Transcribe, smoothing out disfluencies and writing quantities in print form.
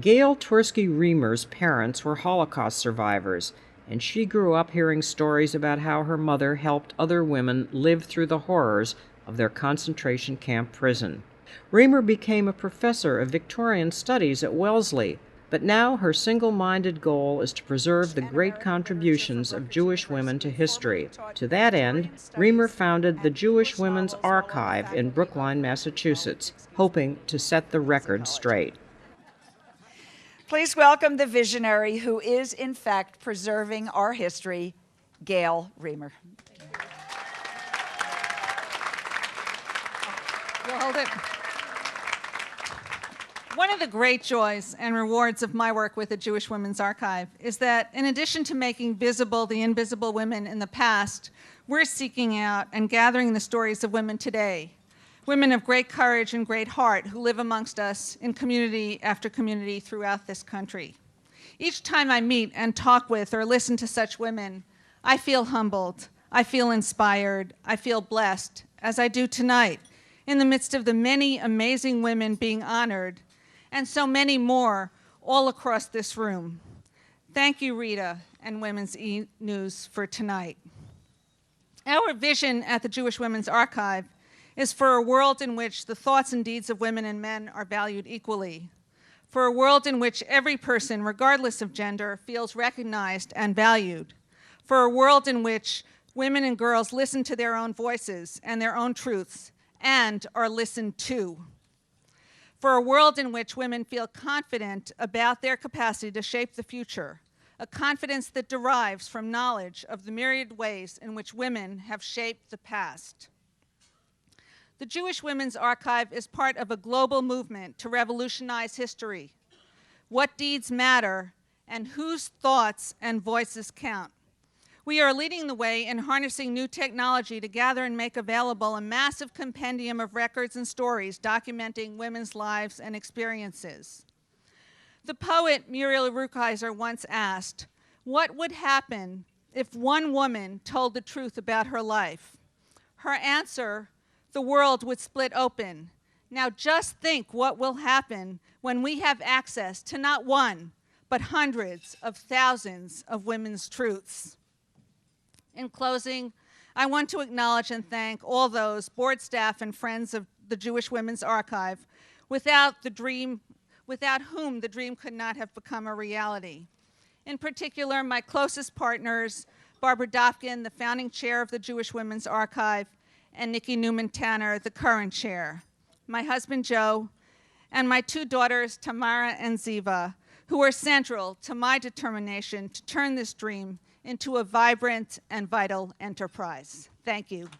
Gail Twersky Reimer's parents were Holocaust survivors, and she grew up hearing stories about how her mother helped other women live through the horrors of their concentration camp prison. Reimer became a professor of Victorian studies at Wellesley, but now her single-minded goal is to preserve the great contributions of Jewish women to history. To that end, Reimer founded the Jewish Women's Archive in Brookline, Massachusetts, hoping to set the record straight. Please welcome the visionary who is, in fact, preserving our history, Gail Reimer. You'll hold it. One of the great joys and rewards of my work with the Jewish Women's Archive is that in addition to making visible the invisible women in the past, we're seeking out and gathering the stories of women today. Women of great courage and great heart who live amongst us in community after community throughout this country. Each time I meet and talk with or listen to such women, I feel humbled, I feel inspired, I feel blessed, as I do tonight, in the midst of the many amazing women being honored, and so many more all across this room. Thank you, Rita and Women's E-News, for tonight. Our vision at the Jewish Women's Archive is for a world in which the thoughts and deeds of women and men are valued equally, for a world in which every person, regardless of gender, feels recognized and valued, for a world in which women and girls listen to their own voices and their own truths and are listened to, for a world in which women feel confident about their capacity to shape the future, a confidence that derives from knowledge of the myriad ways in which women have shaped the past. The Jewish Women's Archive is part of a global movement to revolutionize history, what deeds matter, and whose thoughts and voices count. We are leading the way in harnessing new technology to gather and make available a massive compendium of records and stories documenting women's lives and experiences. The poet Muriel Rukeyser once asked, "What would happen if one woman told the truth about her life?" Her answer, "The world would split open." Now just think what will happen when we have access to not one, but hundreds of thousands of women's truths. In closing, I want to acknowledge and thank all those board staff and friends of the Jewish Women's Archive without whom the dream could not have become a reality. In particular, my closest partners, Barbara Dofkin, the founding chair of the Jewish Women's Archive, and Nikki Newman-Tanner, the current chair, my husband Joe, and my two daughters, Tamara and Ziva, who are central to my determination to turn this dream into a vibrant and vital enterprise. Thank you.